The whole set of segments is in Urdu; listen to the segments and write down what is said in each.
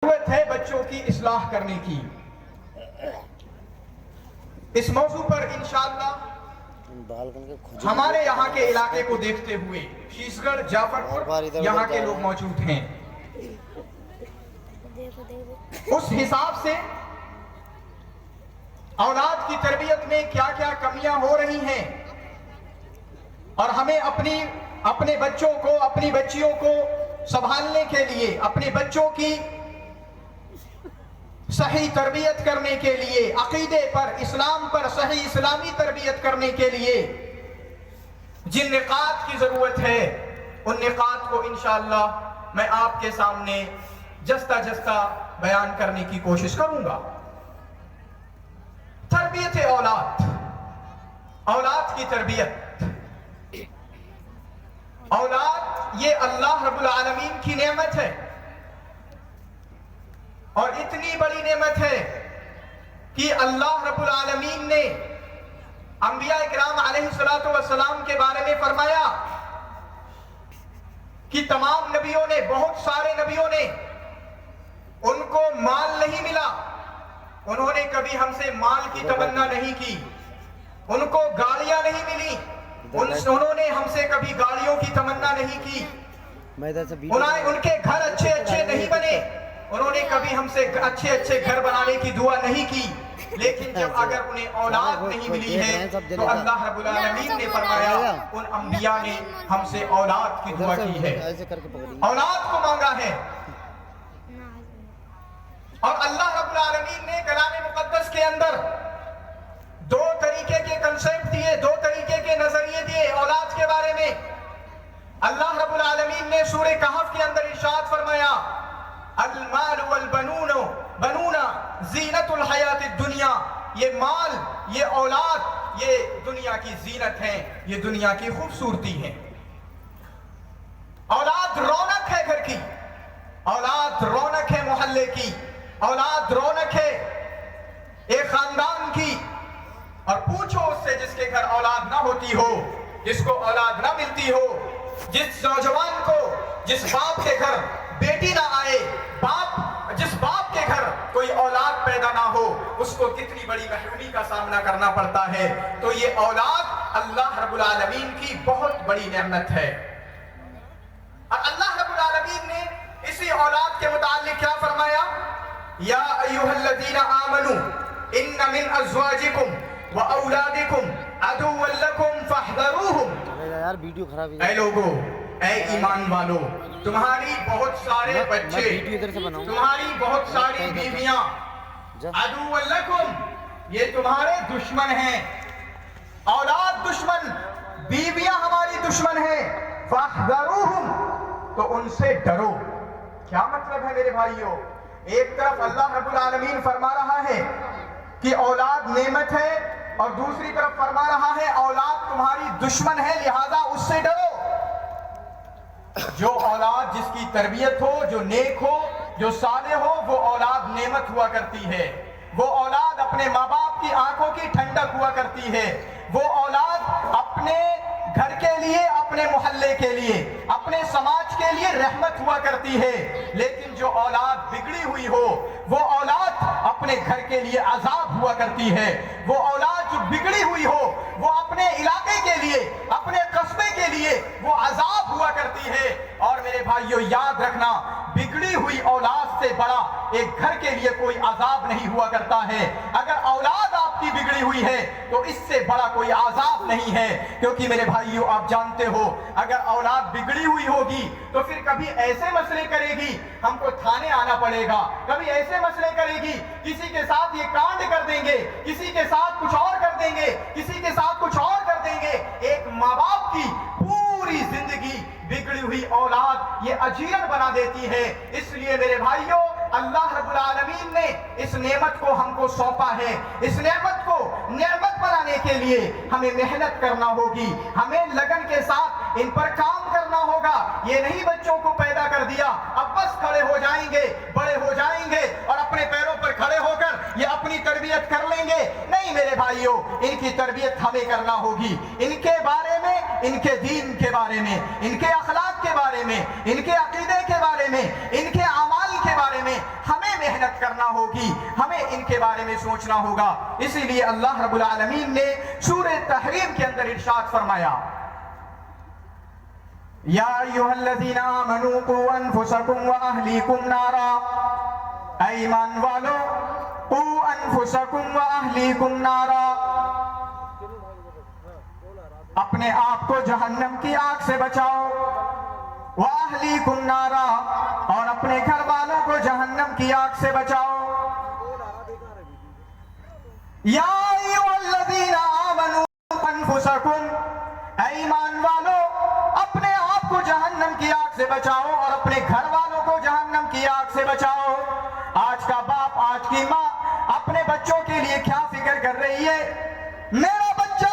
ضرورت ہے بچوں کی اصلاح کرنے کی۔ اس موضوع پر انشاءاللہ ہمارے یہاں کے علاقے کو دیکھتے ہوئے شیش گڑھ جعفر پور یہاں کے لوگ موجود ہیں، اس حساب سے اولاد کی تربیت میں کیا کیا کمیاں ہو رہی ہیں، اور ہمیں اپنے بچوں کو اپنی بچیوں کو سنبھالنے کے لیے، اپنے بچوں کی صحیح تربیت کرنے کے لیے، عقیدے پر اسلام پر صحیح اسلامی تربیت کرنے کے لیے جن نقاط کی ضرورت ہے ان نقاط کو انشاءاللہ میں آپ کے سامنے جستہ جستہ بیان کرنے کی کوشش کروں گا۔ تربیت اولاد کی تربیت، اولاد یہ اللہ رب العالمین کی نعمت ہے، اور اتنی بڑی نعمت ہے کہ اللہ رب العالمین نے انبیاء اکرام علیہ السلام کے بارے میں فرمایا کہ تمام نبیوں نے، بہت سارے نبیوں نے، ان کو مال نہیں ملا، انہوں نے کبھی ہم سے مال کی تمنا نہیں کی، ان کو گاڑیاں نہیں ملی، انہوں نے ہم سے کبھی گاڑیوں کی تمنا نہیں کی، ان کے گھر اچھے نہیں بنے، انہوں نے کبھی ہم سے اچھے گھر بنانے کی دعا نہیں کی، لیکن جب اگر انہیں اولاد نہیں ملی ہے تو اللہ رب العالمین نے فرمایا ان انبیاء نے ہم سے اولاد کی دعا کی ہے، اولاد کو مانگا ہے۔ اور اللہ رب العالمین نے کلام مقدس کے اندر دو طریقے کے کنسیپٹ دیے، دو طریقے کے نظریے دیے اولاد کے بارے میں۔ اللہ رب العالمین نے سورہ کہف کے اندر ارشاد فرمایا المال والبنون زینت الحیات الدنیا، یہ مال، یہ اولاد، یہ دنیا کی زینت ہے، یہ دنیا کی خوبصورتی ہے۔ اولاد رونق ہے گھر کی، اولاد رونق ہے محلے کی، اولاد رونق ہے ایک خاندان کی۔ اور پوچھو اس سے جس کے گھر اولاد نہ ہوتی ہو، جس کو اولاد نہ ملتی ہو، جس نوجوان کو، جس باپ کے گھر بیٹی نہ آئے، جس باپ کے گھر کوئی اولاد پیدا نہ ہو، اس کو کتنی بڑی محرومی کا سامنا کرنا پڑتا ہے۔ تو یہ اولاد اللہ رب العالمین کی بہت بڑی نعمت ہے۔ اور اللہ رب العالمین نے اسی اولاد کے متعلق کیا فرمایا؟ یا ایھا الذین آمنوا ان من ازواجکم واولادکم عدوا لکم فاحذروہم۔ اے لوگو، اے ایمان والو، تمہاری بہت سارے بچے، تمہاری بہت ساری بیویاں عدو لکم، یہ تمہارے دشمن ہیں۔ اولاد دشمن، بیویاں ہماری دشمن ہیں، فاحذروہم، تو ان سے ڈرو۔ کیا مطلب ہے میرے بھائیو؟ ایک طرف اللہ رب العالمین فرما رہا ہے کہ اولاد نعمت ہے، اور دوسری طرف فرما رہا ہے اولاد تمہاری دشمن ہے، لہذا اس سے ڈرو۔ جو اولاد جس کی تربیت ہو، جو نیک ہو، جو صالح ہو، وہ اولاد نعمت ہوا کرتی ہے، وہ اولاد اپنے ماں باپ کی آنکھوں کی ٹھنڈک ہوا کرتی ہے، وہ اولاد اپنے گھر کے لیے، اپنے محلے کے لیے، اپنے سماج کے لیے رحمت ہوا کرتی ہے۔ لیکن جو اولاد بگڑی ہوئی ہو، وہ اولاد اپنے گھر کے لیے عذاب ہوا کرتی ہے۔ وہ اولاد جو بگڑی ہوئی ہو، وہ اپنے علاقے کے لیے، اپنے قصبے کے لیے وہ عذاب ہوا کرتی ہے۔ اور میرے بھائیو یاد رکھنا، بگڑی ہوئی اولاد سے بڑا ایک گھر کے لیے کوئی عذاب نہیں ہوا کرتا ہے۔ اگر اولاد آپ کی بگڑی ہوئی ہے تو اس سے بڑا کوئی عذاب نہیں ہے، کیونکہ میرے بھائیو آپ جانتے ہو اگر اولاد بگڑی ہوئی ہوگی تو پھر کبھی ایسے مسئلے کرے گی ہم کو تھانے آنا پڑے گا، کبھی ایسے مسئلے کرے گی کسی کے ساتھ یہ کانڈ کر دیں گے، کسی کے ساتھ کچھ اور کر دیں گے، کسی کے ساتھ کچھ اور کر دیں گے۔ ایک ماں باپ کی پوری زندگی بگڑی ہوئی اولاد یہ اجیرن بنا دیتی ہے۔ اس لیے میرے بھائیوں اللہ رب العالمین نے اس نعمت کو ہم کو سونپا ہے، اس نعمت کو نعمت بنانے کے لیے ہمیں محنت کرنا ہوگی، ہمیں لگن کے ساتھ ان پر کام کرنا ہوگا۔ یہ نہیں بچوں کو پیدا کر دیا اب بس کھڑے ہو جائیں گے، بڑے ہو جائیں گے اور اپنے پیروں پر کھڑے ہو کر یہ اپنی تربیت کر لیں گے۔ نہیں میرے بھائیوں، ان کی تربیت ہمیں کرنا ہوگی، ان کے بارے میں، ان کے دین کے بارے میں، ان کے اخلاق کے بارے میں، ان کے عقیدے کے بارے میں، ان کے اعمال کے بارے میں ہمیں محنت کرنا ہوگی, ہمیں ان کے بارے میں سوچنا ہوگا. اسی لیے اللہ رب العالمین نے سورہ تحریم کے اندر ارشاد فرمایا, یا ایھا الذین آمنوا قوا انفسکم واہلیکم نارا, اے ایمان والو قوا انفسکم واہلیکم نارا, اپنے آپ کو جہنم کی آگ سے بچاؤ, وَأَهْلِيكُمْ نَارًا, اور اپنے گھر والوں کو جہنم کی آگ سے بچاؤ. یا ایھا الذین آمنوا قوا انفسکم, اے ایمان والو اپنے آپ کو جہنم کی آگ سے بچاؤ اور اپنے گھر والوں کو جہنم کی آگ سے بچاؤ. آج کا باپ, آج کی ماں اپنے بچوں کے لیے کیا فکر کر رہی ہے؟ میرا بچہ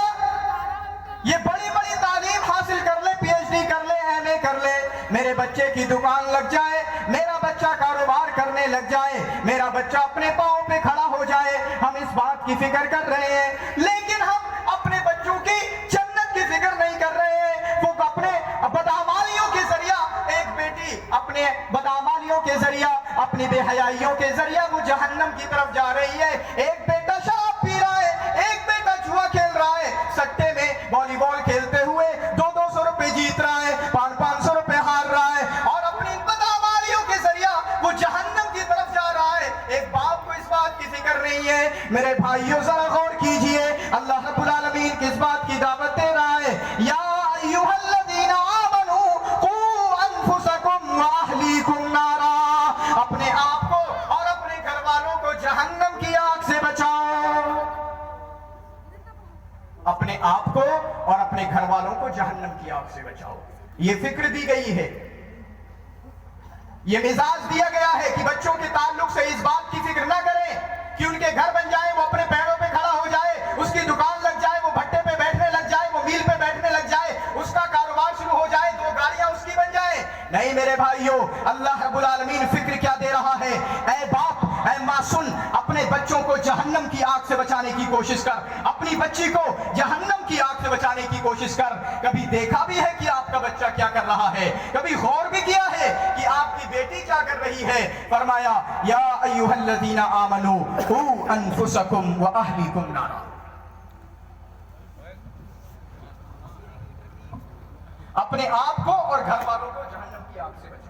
یہ بڑی بڑی تعلیم حاصل کر لے, پی ایچ ڈی کر لے, ایم اے کر لے, میرے بچے کی دکان لگ جائے, میرا بچہ کاروبار کرنے لگ جائے, میرا بچہ اپنے پاؤں پہ کھڑا ہو جائے. ہم اس بات کی فکر کر رہے ہیں, لیکن ہم اپنے بچوں کی جنت کی فکر نہیں کر رہے ہیں. وہ اپنے بدعمالیوں کے ذریعہ, ایک بیٹی اپنے بدعمالیوں کے ذریعہ, اپنی بے حیائیوں کے ذریعہ وہ جہنم کی طرف جا رہی ہے. ایک بیٹا شراب پی رہا ہے, ایک بیٹا جوا کھیل رہا ہے, سٹے میں والی بال کھیلتے ہوئے 200 روپے جیت رہا ہے, 500 روپے ہار رہا ہے, اور اپنی بدعمالیوں کے ذریعہ وہ جہنم کی طرف جا رہا ہے. ایک باپ کو اس بات کی فکر نہیں ہے. میرے بھائیوں ذرا غور کیجئے, اللہ رب العالمین کس بات کی دعوت دے رہا ہے؟ یا ایھا الذین آمنوا قوا انفسکم واہلیکم نارا, اپنے آپ کو اور اپنے گھر والوں کو جہنم کی آگ سے بچاؤ. اپنے آپ کو اور اپنے گھر والوں کو جہنم کی آگ سے بچاؤ. یہ فکر دی گئی ہے, یہ مزاج دیا گیا ہے کہ بچوں کے تعلق سے اس بات کی فکر نہ کریں کہ ان کے گھر بن جائے, وہ اپنے پیروں پہ کھڑا ہو جائے, اس کی دکان لگ جائے, وہ بھٹے پہ بیٹھنے لگ جائے, وہ میل پہ بیٹھنے لگ جائے, اس کا کاروبار شروع ہو جائے, 2 گاڑیاں اس کی بن جائیں. نہیں میرے بھائیوں, اللہ رب العالمین فکر کیا دے رہا ہے؟ اے باپ, اے ماں, سن, اپنے بچوں کو جہنم کی آگ سے بچانے کی کوشش کر, اپنی بچی کو جہنم کی آگ سے بچانے کی کوشش کر. کبھی دیکھا بھی ہے کہ آپ کا بچہ کیا کر رہا ہے؟ کبھی غور بھی کیا ہے کہ آپ کی بیٹی کیا کر رہی ہے؟ فرمایا یا ایھا الذین آمنوا قوا انفسکم واہلیکم نارا, اپنے آپ کو اور گھر والوں کو جہنم کی آگ سے بچاؤ.